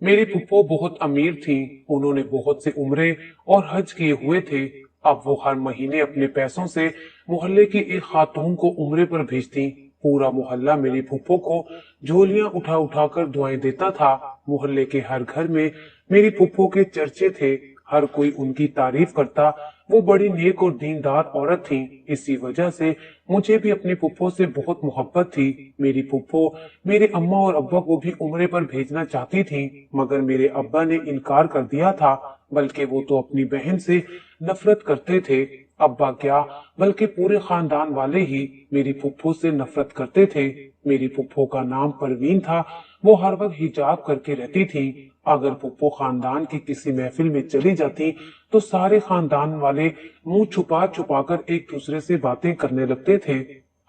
मेरी फुप्पो बहुत अमीर थीं, उन्होंने बहुत से उम्रे और हज किए हुए थे। अब वो हर महीने अपने पैसों से मोहल्ले की एक खातून को उम्रे पर भेजती। पूरा मोहल्ला मेरी फुप्पो को झोलियां उठा उठा कर दुआएं देता था। मोहल्ले के हर घर में मेरी फुप्पो के चर्चे थे, हर कोई उनकी तारीफ करता। वो बड़ी नेक और दीनदार औरत थी। इसी वजह से मुझे भी अपनी फुप्पो से बहुत मोहब्बत थी। मेरी फुप्पो मेरे अम्मा और अब्बा को भी उम्रे पर भेजना चाहती थी, मगर मेरे अब्बा ने इनकार कर दिया था। बल्कि वो तो अपनी बहन से नफरत करते थे। अब्बा क्या, बल्कि पूरे खानदान वाले ही मेरी फुप्पो से नफरत करते थे। मेरी फुप्पो का नाम परवीन था। वो हर वक्त हिजाब करके रहती थी। अगर फुप्पो खानदान की किसी महफिल में चली जाती तो सारे खानदान वाले मुंह छुपा छुपा कर एक दूसरे से बातें करने लगते थे।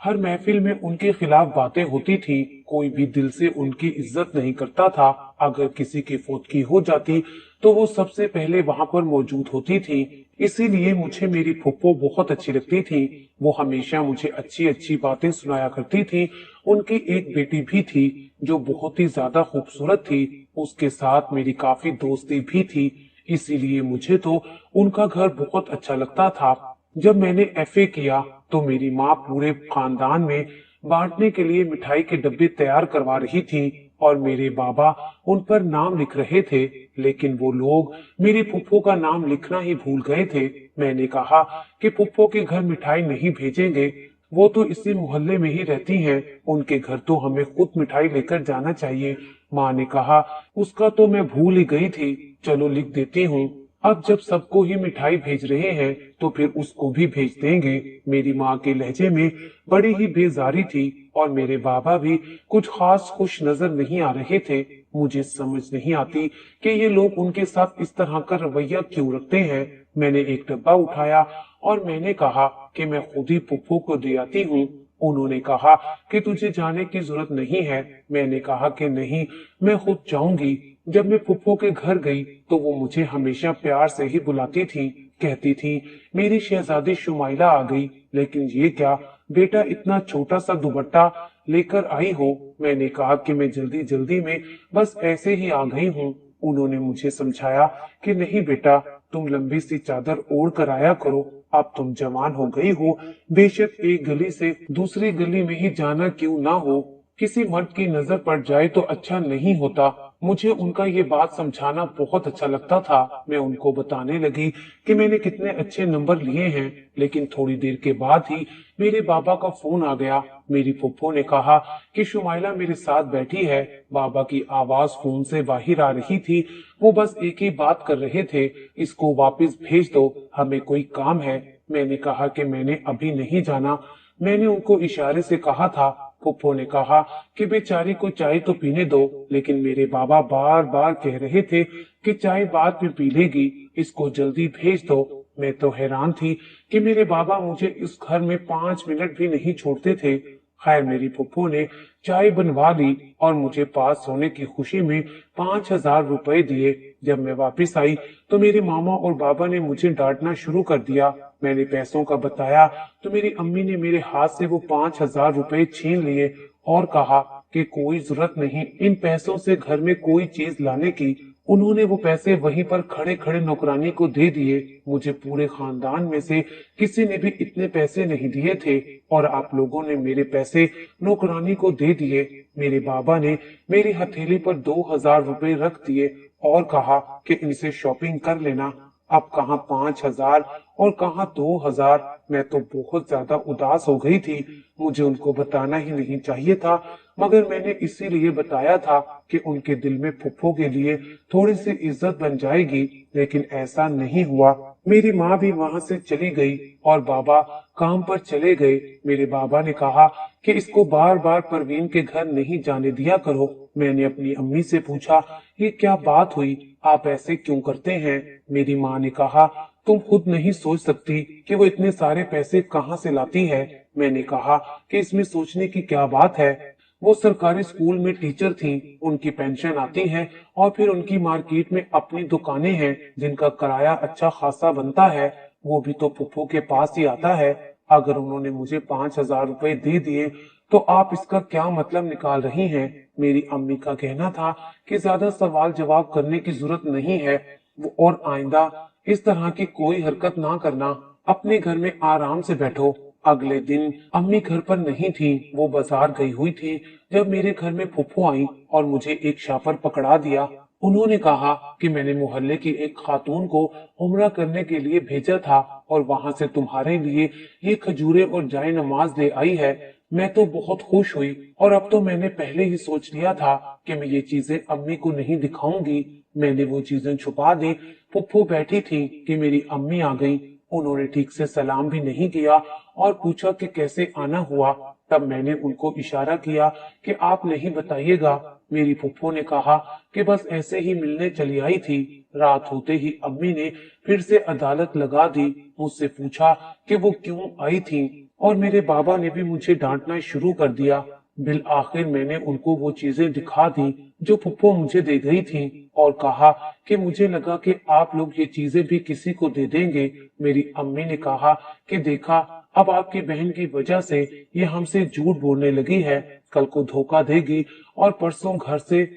हर महफिल में उनके खिलाफ बातें होती थी। कोई भी दिल से उनकी इज्जत नहीं करता था। अगर किसी की फौतगी हो जाती तो वो सबसे पहले वहां पर मौजूद होती थी। इसीलिए मुझे मेरी फुप्पो बहुत अच्छी लगती थी। वो हमेशा मुझे अच्छी अच्छी बातें सुनाया करती थी। उनकी एक बेटी भी थी जो बहुत ही ज्यादा खूबसूरत थी। उसके साथ मेरी काफी दोस्ती भी थी। इसीलिए मुझे तो उनका घर बहुत अच्छा लगता था। जब मैंने एफए किया तो मेरी माँ पूरे खानदान में बांटने के लिए मिठाई के डब्बे तैयार करवा रही थी और मेरे बाबा उन पर नाम लिख रहे थे, लेकिन वो लोग मेरी फुप्पो का नाम लिखना ही भूल गए थे। मैंने कहा कि फुप्पो के घर मिठाई नहीं भेजेंगे, वो तो इसी मोहल्ले में ही रहती हैं, उनके घर तो हमें खुद मिठाई लेकर जाना चाहिए। माँ ने कहा उसका तो मैं भूल ही गई थी, चलो लिख देती हूँ। अब जब सबको ही मिठाई भेज रहे हैं तो फिर उसको भी भेज देंगे। मेरी माँ के लहजे में बड़ी ही बेजारी थी और मेरे बाबा भी कुछ खास खुश नजर नहीं आ रहे थे। मुझे समझ नहीं आती कि ये लोग उनके साथ इस तरह का रवैया क्यों रखते हैं। मैंने एक डब्बा उठाया और मैंने कहा कि मैं खुद ही फुप्पो को दे आती हूँ। उन्होंने कहा कि तुझे जाने की जरूरत नहीं है। मैंने कहा कि नहीं, मैं खुद जाऊंगी। जब मैं फुप्पो के घर गई तो वो मुझे हमेशा प्यार से ही बुलाती थी। कहती थी मेरी शहजादी शुमाइला आ गई, लेकिन ये क्या बेटा, इतना छोटा सा दुपट्टा लेकर आई हो। मैंने कहा कि मैं जल्दी जल्दी में बस ऐसे ही आ गई हूँ। उन्होंने मुझे समझाया कि नहीं बेटा, तुम लंबी सी चादर ओढ़ कर आया करो, अब तुम जवान हो गई हो। बेशक एक गली से दूसरी गली में ही जाना क्यों ना हो, किसी मर्द की नजर पड़ जाए तो अच्छा नहीं होता। मुझे उनका ये बात समझाना बहुत अच्छा लगता था। मैं उनको बताने लगी कि मैंने कितने अच्छे नंबर लिए हैं, लेकिन थोड़ी देर के बाद ही मेरे बाबा का फोन आ गया। मेरी फुप्पो ने कहा कि शुमाइला मेरे साथ बैठी है। बाबा की आवाज फोन से बाहर आ रही थी। वो बस एक ही बात कर रहे थे, इसको वापस भेज दो, हमें कोई काम है। मैंने कहा कि मैंने अभी नहीं जाना। मैंने उनको इशारे से कहा था। फुप्पो ने कहा कि बेचारी को चाय तो पीने दो, लेकिन मेरे बाबा बार बार कह रहे थे कि चाय बाद में पी लेगी, इसको जल्दी भेज दो। मैं तो हैरान थी कि मेरे बाबा मुझे इस घर में 5 मिनट भी नहीं छोड़ते थे। खैर मेरी फुप्पो ने चाय बनवा ली और मुझे पास होने की खुशी में 5,000 रुपए दिए। जब मैं वापस आई तो मेरे मामा और बाबा ने मुझे डांटना शुरू कर दिया। मैंने पैसों का बताया तो मेरी अम्मी ने मेरे हाथ से वो 5,000 रुपए छीन लिए और कहा कि कोई जरूरत नहीं इन पैसों से घर में कोई चीज लाने की। उन्होंने वो पैसे वहीं पर खड़े खड़े नौकरानी को दे दिए। मुझे पूरे खानदान में से किसी ने भी इतने पैसे नहीं दिए थे और आप लोगों ने मेरे पैसे नौकरानी को दे दिए। मेरे बाबा ने मेरी हथेली पर 2,000 रुपए रख दिए और कहा कि इनसे शॉपिंग कर लेना। अब कहाँ 5,000 और कहाँ 2,000। मैं तो बहुत ज्यादा उदास हो गई थी। मुझे उनको बताना ही नहीं चाहिए था, मगर मैंने इसीलिए बताया था कि उनके दिल में फुप्पो के लिए थोड़ी सी इज्जत बन जाएगी, लेकिन ऐसा नहीं हुआ। मेरी माँ भी वहां से चली गई और बाबा काम पर चले गए। मेरे बाबा ने कहा कि इसको बार बार परवीन के घर नहीं जाने दिया करो। मैंने अपनी अम्मी से पूछा ये क्या बात हुई, आप ऐसे क्यों करते हैं। मेरी माँ ने कहा तुम खुद नहीं सोच सकती कि वो इतने सारे पैसे कहाँ से लाती है। मैंने कहा कि इसमें सोचने की क्या बात है, वो सरकारी स्कूल में टीचर थी, उनकी पेंशन आती है और फिर उनकी मार्केट में अपनी दुकानें हैं जिनका किराया अच्छा खासा बनता है, वो भी तो फुप्पो के पास ही आता है। अगर उन्होंने मुझे 5,000 रुपए दे दिए तो आप इसका क्या मतलब निकाल रही हैं? मेरी अम्मी का कहना था कि ज्यादा सवाल जवाब करने की जरूरत नहीं है और आइंदा इस तरह की कोई हरकत ना करना, अपने घर में आराम से बैठो। अगले दिन अम्मी घर पर नहीं थी, वो बाजार गई हुई थी। जब मेरे घर में फुफ्फो आई और मुझे एक शापर पकड़ा दिया, उन्होंने कहा कि मैंने मोहल्ले की एक खातून को उम्रा करने के लिए भेजा था और वहां से तुम्हारे लिए ये खजूरें और जाए नमाज ले आई है। मैं तो बहुत खुश हुई और अब तो मैंने पहले ही सोच लिया था कि मैं ये चीजें अम्मी को नहीं दिखाऊंगी। मैंने वो चीजें छुपा दी। फुफ्फो बैठी थी कि मेरी अम्मी आ गई। उन्होंने ठीक से सलाम भी नहीं किया और पूछा कि कैसे आना हुआ। तब मैंने उनको इशारा किया कि आप नहीं बताइएगा। मेरी फुफ्फो ने कहा कि बस ऐसे ही मिलने चली आई थी। रात होते ही अम्मी ने फिर से अदालत लगा दी। मुझसे पूछा कि वो क्यों आई थी और मेरे बाबा ने भी मुझे डांटना शुरू कर दिया। बिल आखिर मैंने उनको वो चीजें दिखा दी जो फुफ्फो मुझे दे गई थी और कहा कि मुझे लगा कि आप लोग ये चीजें भी किसी को दे देंगे। मेरी अम्मी ने कहा कि देखा, अब आपकी बहन की वजह से ये हमसे झूठ बोलने लगी है, कल को धोखा देगी और परसों घर से।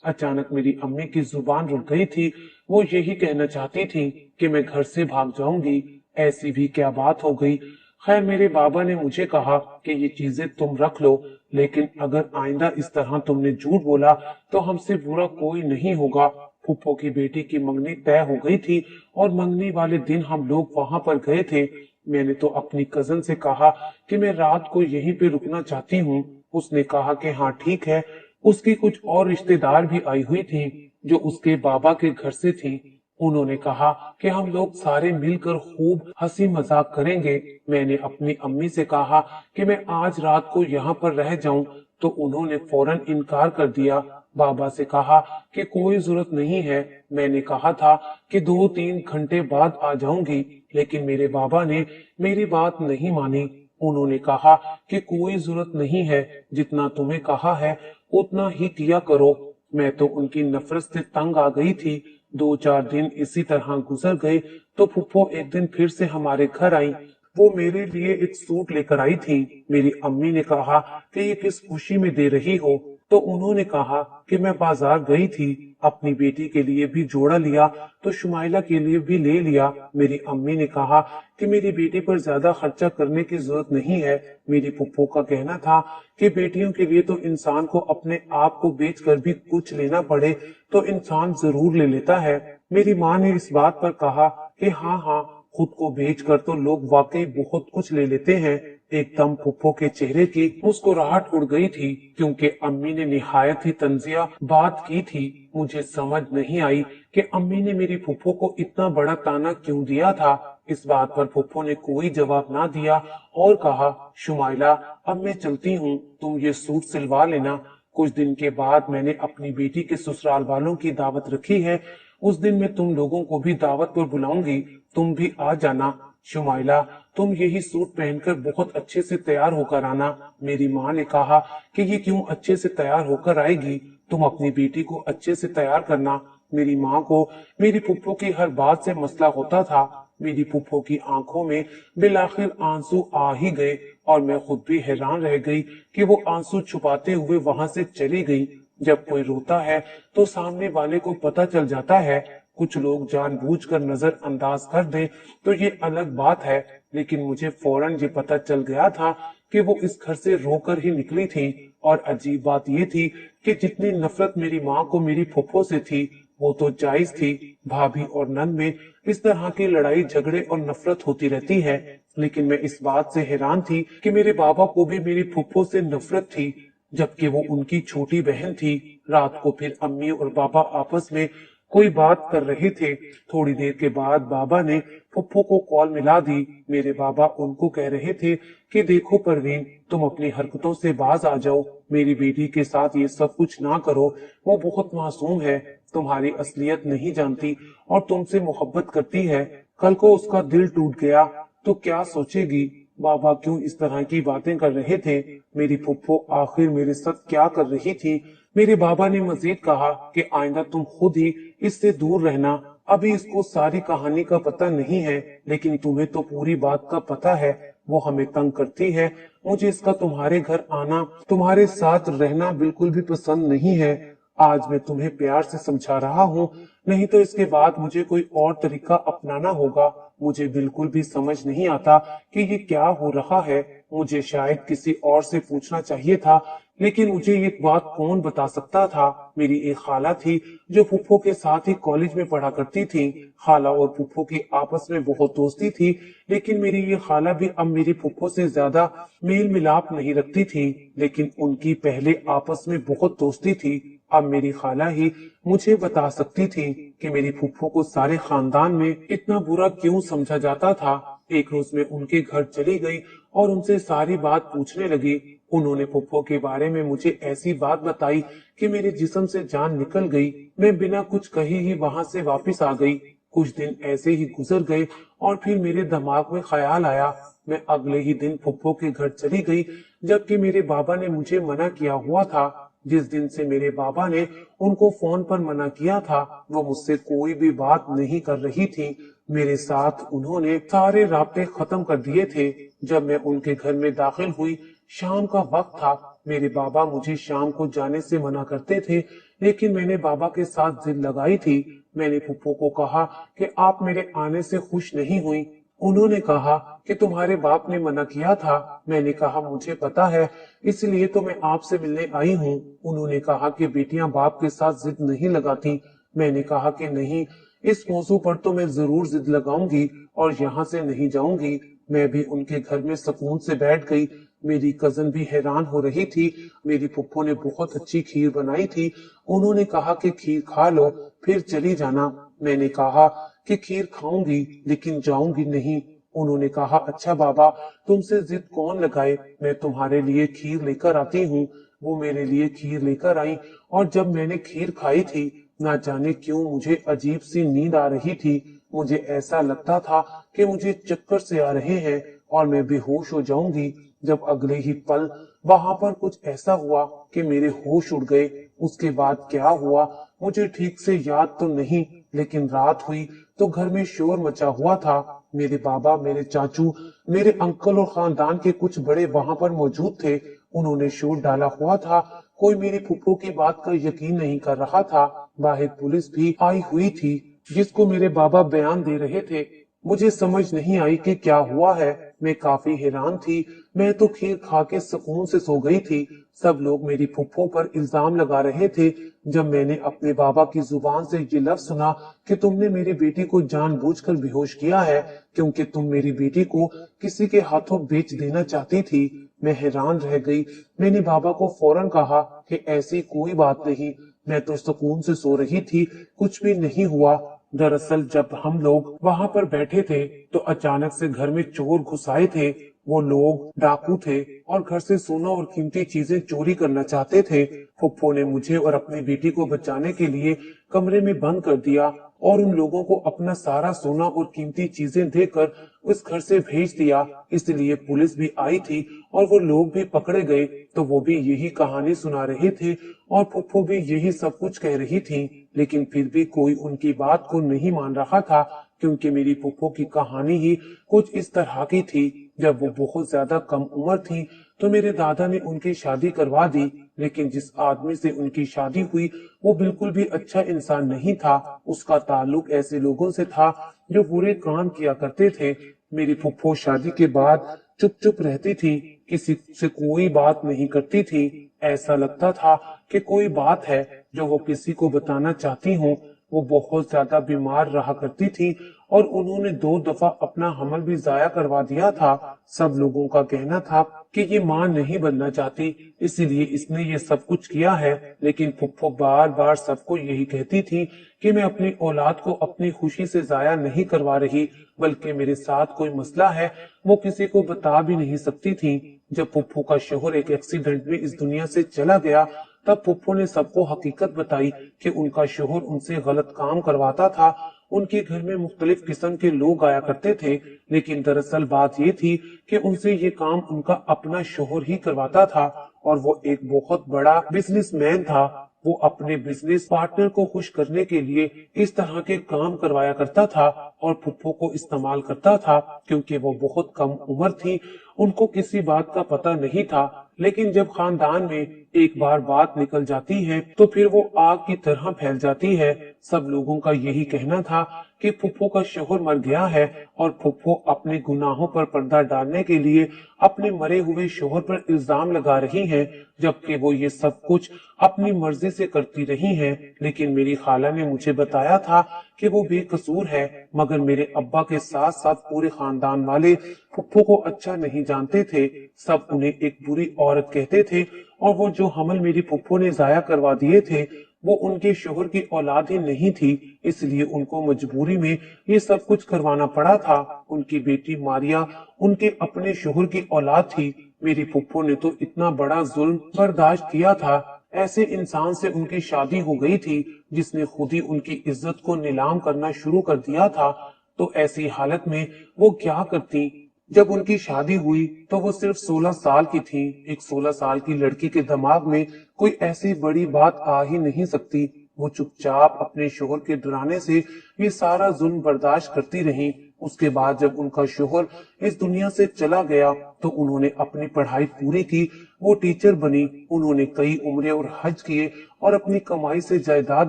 अचानक मेरी अम्मी की जुबान रुक गई थी। वो यही कहना चाहती थी कि मैं घर से भाग जाऊंगी। ऐसी भी क्या बात हो गई। खैर, मेरे बाबा ने मुझे कहा कि ये चीजें तुम रख लो, लेकिन अगर आइंदा इस तरह तुमने झूठ बोला तो हमसे बुरा कोई नहीं होगा। फुफ्फो की बेटी की मंगनी तय हो गई थी और मंगनी वाले दिन हम लोग वहां पर गए थे। मैंने तो अपनी कजन से कहा कि मैं रात को यहीं पे रुकना चाहती हूँ। उसने कहा कि हाँ ठीक है। उसकी कुछ और रिश्तेदार भी आई हुई थी जो उसके बाबा के घर से थी। उन्होंने कहा कि हम लोग सारे मिलकर खूब हंसी मजाक करेंगे। मैंने अपनी अम्मी से कहा कि मैं आज रात को यहाँ पर रह जाऊं, तो उन्होंने फौरन इनकार कर दिया। बाबा से कहा कि कोई जरूरत नहीं है। मैंने कहा था कि 2-3 घंटे बाद आ जाऊंगी, लेकिन मेरे बाबा ने मेरी बात नहीं मानी। उन्होंने कहा कि कोई जरूरत नहीं है, जितना तुम्हें कहा है उतना ही किया करो। मैं तो उनकी नफरत से तंग आ गई थी। 2-4 दिन इसी तरह गुजर गए तो फुफ्फो एक दिन फिर से हमारे घर आई। वो मेरे लिए एक सूट लेकर आई थी। मेरी अम्मी ने कहा कि ये किस खुशी में दे रही हो, तो उन्होंने कहा कि मैं बाजार गई थी, अपनी बेटी के लिए भी जोड़ा लिया तो शुमाइला के लिए भी ले लिया। मेरी अम्मी ने कहा कि मेरी बेटी पर ज्यादा खर्चा करने की जरूरत नहीं है। मेरी फुफ्फो का कहना था कि बेटियों के लिए तो इंसान को अपने आप को बेचकर भी कुछ लेना पड़े तो इंसान जरूर ले लेता है। मेरी माँ ने इस बात पर कहा कि हाँ हाँ, खुद को बेचकर तो लोग वाकई बहुत कुछ ले लेते हैं। एकदम फुफ्फो के चेहरे की मुस्कुराहट उड़ गई थी, क्योंकि अम्मी ने निहायत ही तंजिया बात की थी। मुझे समझ नहीं आई कि अम्मी ने मेरी फुफ्फो को इतना बड़ा ताना क्यों दिया था। इस बात पर फुफ्फो ने कोई जवाब ना दिया और कहा, शुमाइला अब मैं चलती हूँ, तुम ये सूट सिलवा लेना। कुछ दिन के बाद मैंने अपनी बेटी के ससुराल वालों की दावत रखी है। उस दिन मैं तुम लोगों को भी दावत पर बुलाऊंगी, तुम भी आ जाना। शुमाइला, तुम यही सूट पहनकर बहुत अच्छे से तैयार होकर आना। मेरी माँ ने कहा कि ये क्यों अच्छे से तैयार होकर आएगी, तुम अपनी बेटी को अच्छे से तैयार करना। मेरी माँ को मेरी फुफ्फो की हर बात से मसला होता था। मेरी फुफ्फो की आंखों में बिलाखिर आंसू आ ही गए और मैं खुद भी हैरान रह गई कि वो आंसू छुपाते हुए वहां से चली गई। जब कोई रोता है तो सामने वाले को पता चल जाता है। कुछ लोग जानबूझकर नजरअंदाज कर दे तो ये अलग बात है, लेकिन मुझे फौरन ये पता चल गया था कि वो इस घर से रोकर ही निकली थी। और अजीब बात ये थी कि जितनी नफरत मेरी माँ को मेरी फुफ्फो से थी वो तो जायज थी। भाभी और नंद में इस तरह की लड़ाई झगड़े और नफरत होती रहती है, लेकिन मैं इस बात से हैरान थी कि मेरे बाबा को भी मेरी फुफ्फो से नफरत थी, जबकि वो उनकी छोटी बहन थी। रात को फिर अम्मी और बाबा आपस में कोई बात कर रहे थे। थोड़ी देर के बाद बाबा ने फुफ्फो को कॉल मिला दी। मेरे बाबा उनको कह रहे थे कि देखो परवीन, तुम अपनी हरकतों से बाज आ जाओ, मेरी बेटी के साथ ये सब कुछ ना करो, वो बहुत मासूम है, तुम्हारी असलियत नहीं जानती और तुमसे मोहब्बत करती है। कल को उसका दिल टूट गया तो क्या सोचेगी। बाबा क्यों इस तरह की बातें कर रहे थे। मेरी फुफ्फो आखिर मेरे साथ क्या कर रही थी। मेरे बाबा ने मजीद कहा कि आइंदा तुम खुद ही इससे दूर रहना। अभी इसको सारी कहानी का पता नहीं है, लेकिन तुम्हें तो पूरी बात का पता है। वो हमें तंग करती है, मुझे इसका तुम्हारे घर आना, तुम्हारे साथ रहना बिल्कुल भी पसंद नहीं है। आज मैं तुम्हें प्यार से समझा रहा हूँ, नहीं तो इसके बाद मुझे कोई और तरीका अपनाना होगा। मुझे बिल्कुल भी समझ नहीं आता कि ये क्या हो रहा है। मुझे शायद किसी और से पूछना चाहिए था, लेकिन मुझे ये बात कौन बता सकता था। मेरी एक खाला थी जो फूफो के साथ ही कॉलेज में पढ़ा करती थी। खाला और फूफो की आपस में बहुत दोस्ती थी, लेकिन मेरी ये खाला भी अब मेरी फूफो से ज्यादा मेल मिलाप नहीं रखती थी, लेकिन उनकी पहले आपस में बहुत दोस्ती थी। अब मेरी खाला ही मुझे बता सकती थी कि मेरी फूफो को सारे खानदान में इतना बुरा क्यों समझा जाता था। एक रोज मैं उनके घर चली गई और उनसे सारी बात पूछने लगी। उन्होंने फूफो के बारे में मुझे ऐसी बात बताई कि मेरे जिस्म से जान निकल गई। मैं बिना कुछ कहे ही वहां से वापस आ गई। कुछ दिन ऐसे ही गुजर गए और फिर मेरे दिमाग में ख्याल आया। मैं अगले ही दिन फूफो के घर चली गई, जबकि मेरे बाबा ने मुझे मना किया हुआ था। जिस दिन से मेरे बाबा ने उनको फोन पर मना किया था, वो मुझसे कोई भी बात नहीं कर रही थी। मेरे साथ उन्होंने सारे राब्ते खत्म कर दिए थे। जब मैं उनके घर में दाखिल हुई, शाम का वक्त था। मेरे बाबा मुझे शाम को जाने से मना करते थे, लेकिन मैंने बाबा के साथ जिद लगाई थी। मैंने फूफो को कहा कि आप मेरे आने से खुश नहीं हुई। उन्होंने कहा कि तुम्हारे बाप ने मना किया था। मैंने कहा मुझे पता है, इसलिए तो मैं आपसे मिलने आई हूँ। उन्होंने कहा कि बेटियां बाप के साथ जिद नहीं लगाती। मैंने कहा कि नहीं, इस मौजू पर तो मैं जरूर जिद लगाऊंगी और यहाँ से नहीं जाऊंगी। मैं भी उनके घर में सुकून से बैठ गई। मेरी कजन भी हैरान हो रही थी। मेरी फुप्पो ने बहुत अच्छी खीर बनाई थी। उन्होंने कहा कि खीर खा लो फिर चली जाना। मैंने कहा कि खीर खाऊंगी लेकिन जाऊंगी नहीं। उन्होंने कहा अच्छा बाबा, तुमसे जिद कौन लगाए, मैं तुम्हारे लिए खीर लेकर आती हूँ। वो मेरे लिए खीर लेकर आई और जब मैंने खीर खाई थी, ना जाने क्यों मुझे अजीब सी नींद आ रही थी। मुझे ऐसा लगता था कि मुझे चक्कर से आ रहे हैं और मैं बेहोश हो जाऊंगी। जब अगले ही पल वहां पर कुछ ऐसा हुआ कि मेरे होश उड़ गए। उसके बाद क्या हुआ मुझे ठीक से याद तो नहीं, लेकिन रात हुई तो घर में शोर मचा हुआ था। मेरे बाबा, मेरे चाचू, मेरे अंकल और खानदान के कुछ बड़े वहां पर मौजूद थे। उन्होंने शोर डाला हुआ था। कोई मेरी फूफो की बात का यकीन नहीं कर रहा था। बाहर पुलिस भी आई हुई थी, जिसको मेरे बाबा बयान दे रहे थे। मुझे समझ नहीं आई कि क्या हुआ है। मैं काफी हैरान थी। मैं तो खीर खा के सुकून से सो गई थी। सब लोग मेरी फुफ्फो पर इल्जाम लगा रहे थे। जब मैंने अपने बाबा की जुबान से ये लफ्ज सुना कि तुमने मेरी बेटी को जानबूझकर बेहोश किया है क्योंकि तुम मेरी बेटी को किसी के हाथों बेच देना चाहती थी, मैं हैरान रह गई। मैंने बाबा को फौरन कहा कि ऐसी कोई बात नहीं, मैं तो सुकून से सो रही थी, कुछ भी नहीं हुआ। दरअसल जब हम लोग वहां पर बैठे थे तो अचानक से घर में चोर घुस आए थे। वो लोग डाकू थे और घर से सोना और कीमती चीजें चोरी करना चाहते थे। फुफ्फो ने मुझे और अपनी बेटी को बचाने के लिए कमरे में बंद कर दिया और उन लोगों को अपना सारा सोना और कीमती चीजें देकर उस घर से भेज दिया। इसलिए पुलिस भी आई थी और वो लोग भी पकड़े गए। तो वो भी यही कहानी सुना रहे थे और फुफ्फो भी यही सब कुछ कह रही थी, लेकिन फिर भी कोई उनकी बात को नहीं मान रहा था क्योंकि मेरी फुफ्फो की कहानी ही कुछ इस तरह की थी। जब वो बहुत ज्यादा कम उम्र थी तो मेरे दादा ने उनकी शादी करवा दी, लेकिन जिस आदमी से उनकी शादी हुई वो बिल्कुल भी अच्छा इंसान नहीं था। उसका ताल्लुक ऐसे लोगों से था जो बुरे काम किया करते थे। मेरी फुफ्फो शादी के बाद चुप चुप रहती थी, किसी से कोई बात नहीं करती थी। ऐसा लगता था कि कोई बात है जो वो किसी को बताना चाहती हो। वो बहुत ज्यादा बीमार रहा करती थी और उन्होंने 2 दफा अपना हमल भी जाया करवा दिया था। सब लोगों का कहना था कि ये मां नहीं बनना चाहती, इसीलिए इसने ये सब कुछ किया है। लेकिन फुफ्फो बार बार सबको यही कहती थी कि मैं अपनी औलाद को अपनी खुशी से जाया नहीं करवा रही, बल्कि मेरे साथ कोई मसला है वो किसी को बता भी नहीं सकती थी। जब फुफ्फो का शोहर एक एक्सीडेंट में इस दुनिया से चला गया, तब फुफ्फो ने सबको हकीकत बताई कि उनका शोहर उनसे गलत काम करवाता था। उनके घर में मुख्तलिफ किस्म के लोग आया करते थे, लेकिन दरअसल बात ये थी कि उनसे ये काम उनका अपना शोहर ही करवाता था और वो एक बहुत बड़ा बिजनेसमैन था। वो अपने बिजनेस पार्टनर को खुश करने के लिए इस तरह के काम करवाया करता था और फुफ्फो को इस्तेमाल करता था क्योंकि वो बहुत कम उम्र थी उनको किसी बात का पता नहीं था, लेकिन जब खानदान में एक बार बात निकल जाती है तो फिर वो आग की तरह फैल जाती है। सब लोगों का यही कहना था कि फुप्पो का शौहर मर गया है और फुप्पो अपने गुनाहों पर पर्दा डालने के लिए अपने मरे हुए शौहर पर इल्जाम लगा रही हैं, जबकि वो ये सब कुछ अपनी मर्जी से करती रही हैं। लेकिन मेरी खाला ने मुझे बताया था कि वो बेकसूर है, मगर मेरे अब्बा के साथ साथ पूरे खानदान वाले फुप्पो को अच्छा नहीं जानते थे। सब उन्हें एक बुरी औरत कहते थे और वो जो हमल मेरी फुप्पो ने जाया करवा दिए थे वो उनके शोहर की औलाद ही नहीं थी, इसलिए उनको मजबूरी में ये सब कुछ करवाना पड़ा था। उनकी बेटी मारिया उनके अपने शोहर की औलाद थी। मेरी फुप्पो ने तो इतना बड़ा जुल्म बर्दाश्त किया था। ऐसे इंसान से उनकी शादी हो गई थी जिसने खुद ही उनकी इज्जत को नीलाम करना शुरू कर दिया था। तो ऐसी हालत में वो क्या करती? जब उनकी शादी हुई तो वो सिर्फ 16 साल की थी। एक 16 साल की लड़की के दिमाग में कोई ऐसी बड़ी बात आ ही नहीं सकती। वो चुपचाप अपने शोहर के डराने से ये सारा जुल्म बर्दाश्त करती रही। उसके बाद जब उनका शोहर इस दुनिया से चला गया तो उन्होंने अपनी पढ़ाई पूरी की, वो टीचर बनी। उन्होंने कई उम्रे और हज किए और अपनी कमाई से जायदाद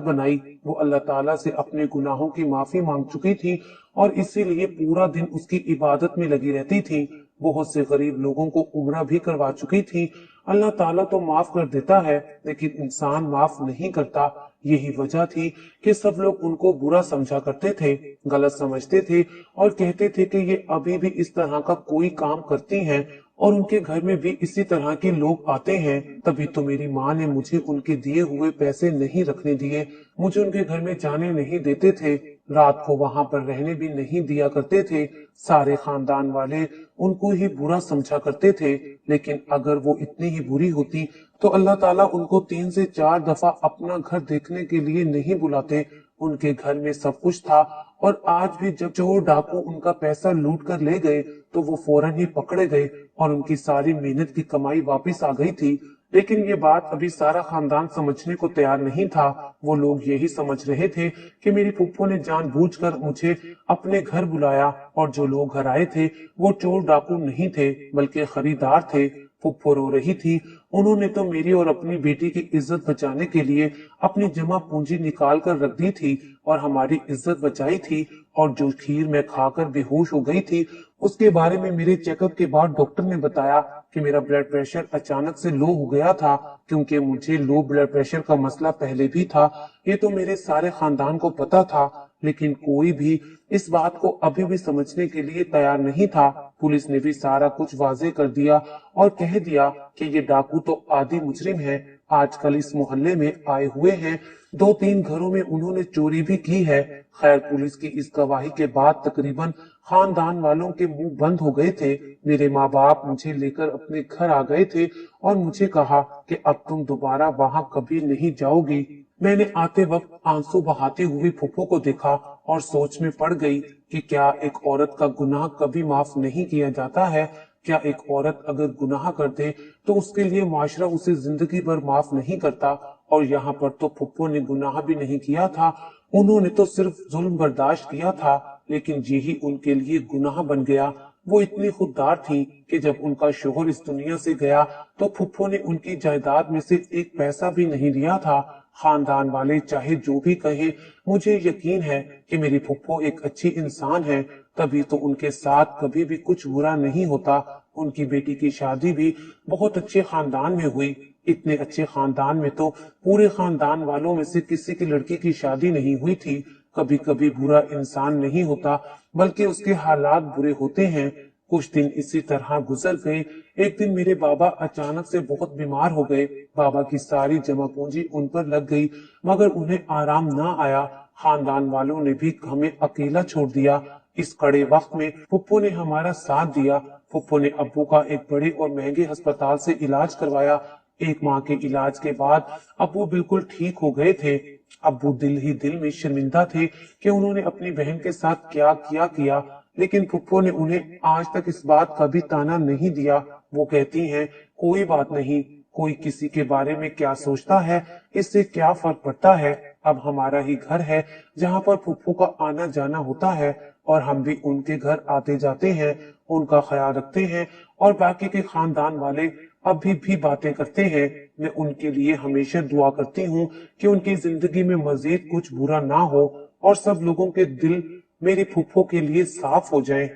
बनाई। वो अल्लाह ताला से अपने गुनाहों की माफी मांग चुकी थी और इसीलिए पूरा दिन उसकी इबादत में लगी रहती थी। बहुत से गरीब लोगों को उम्रा भी करवा चुकी थी। अल्लाह ताला तो माफ कर देता है, लेकिन इंसान माफ नहीं करता। यही वजह थी कि सब लोग उनको बुरा समझा करते थे, गलत समझते थे और कहते थे कि ये अभी भी इस तरह का कोई काम करती हैं और उनके घर में भी इसी तरह के लोग आते हैं। तभी तो मेरी माँ ने मुझे उनके दिए हुए पैसे नहीं रखने दिए, मुझे उनके घर में जाने नहीं देते थे, रात को वहां पर रहने भी नहीं दिया करते थे। सारे खानदान वाले उनको ही बुरा समझा करते थे, लेकिन अगर वो इतनी ही बुरी होती तो अल्लाह ताला उनको 3 से 4 दफा अपना घर देखने के लिए नहीं बुलाते। उनके घर में सब कुछ था और आज भी जब चोर डाकू उनका पैसा लूट कर ले गए तो वो फौरन ही पकड़े गए और उनकी सारी मेहनत की कमाई वापस आ गई थी। लेकिन ये बात अभी सारा खानदान समझने को तैयार नहीं था। वो लोग यही समझ रहे थे कि मेरी फुप्पो ने जानबूझकर मुझे अपने घर बुलाया और जो लोग घर आए थे वो चोर डाकू नहीं थे बल्कि खरीदार थे। फुप्पो रो रही थी। उन्होंने तो मेरी और अपनी बेटी की इज्जत बचाने के लिए अपनी जमा पूंजी निकाल कर रख दी थी और हमारी इज्जत बचाई थी। और जो खीर मैं खाकर बेहोश हो गई थी उसके बारे में मेरे चेकअप के बाद डॉक्टर ने बताया कि मेरा ब्लड प्रेशर अचानक से लो हो गया था, क्योंकि मुझे लो ब्लड प्रेशर का मसला पहले भी था। ये तो मेरे सारे खानदान को पता था, लेकिन कोई भी इस बात को अभी भी समझने के लिए तैयार नहीं था। पुलिस ने भी सारा कुछ वाजे कर दिया और कह दिया कि ये डाकू तो आदि मुजरिम है, आजकल इस मोहल्ले में आए हुए हैं, 2-3 घरों में उन्होंने चोरी भी की है। खैर, पुलिस की इस गवाही के बाद तकरीबन खानदान वालों के मुंह बंद हो गए थे। मेरे माँ बाप मुझे लेकर अपने घर आ गए थे और मुझे कहा कि अब तुम दोबारा वहाँ कभी नहीं जाओगी। मैंने आते वक्त आंसू बहाती हुई फुप्पो को देखा और सोच में पड़ गई कि क्या एक औरत का गुनाह कभी माफ नहीं किया जाता है? क्या एक औरत अगर गुनाह कर दे तो उसके लिए माशरा उसे जिंदगी भर माफ नहीं करता? और यहाँ पर तो फुप्पो ने गुनाह भी नहीं किया था, उन्होंने तो सिर्फ जुल्म बर्दाश्त किया था, लेकिन यही उनके लिए गुनाह बन गया। वो इतनी खुददार थी कि जब उनका शोहर इस दुनिया से गया तो फुप्पो ने उनकी जायदाद में से एक पैसा भी नहीं दिया था। खानदान वाले चाहे जो भी कहें, मुझे यकीन है कि मेरी फुप्पो एक अच्छी इंसान है, तभी तो उनके साथ कभी भी कुछ बुरा नहीं होता। उनकी बेटी की शादी भी बहुत अच्छे खानदान में हुई। इतने अच्छे खानदान में तो पूरे खानदान वालों में से किसी की लड़की की शादी नहीं हुई थी। कभी कभी बुरा इंसान नहीं होता बल्कि उसके हालात बुरे होते हैं। कुछ दिन इसी तरह गुजर गए। एक दिन मेरे बाबा अचानक से बहुत बीमार हो गए। बाबा की सारी जमा पूंजी उन पर लग गई, मगर उन्हें आराम ना आया। खानदान वालों ने भी हमें अकेला छोड़ दिया। इस कड़े वक्त में फुप्पो ने हमारा साथ दिया। फुप्पो ने अब्बू का एक बड़े और महंगे अस्पताल से इलाज करवाया। 1 माह के इलाज के बाद अब्बू बिल्कुल ठीक हो गए थे। अब्बू दिल ही दिल में शर्मिंदा थे कि उन्होंने अपनी बहन के साथ क्या किया, लेकिन फुप्पो ने उन्हें आज तक इस बात का भी ताना नहीं दिया। वो कहती हैं, कोई बात नहीं, कोई किसी के बारे में क्या सोचता है, इससे क्या फर्क पड़ता है। अब हमारा ही घर है जहाँ पर फूफू का आना जाना होता है और हम भी उनके घर आते जाते हैं, उनका ख्याल रखते हैं और बाकी के खानदान वाले अभी भी बातें करते हैं। मैं उनके लिए हमेशा दुआ करती हूँ कि उनकी जिंदगी में मजीद कुछ बुरा ना हो और सब लोगों के दिल मेरी फूफो के लिए साफ हो जाएं।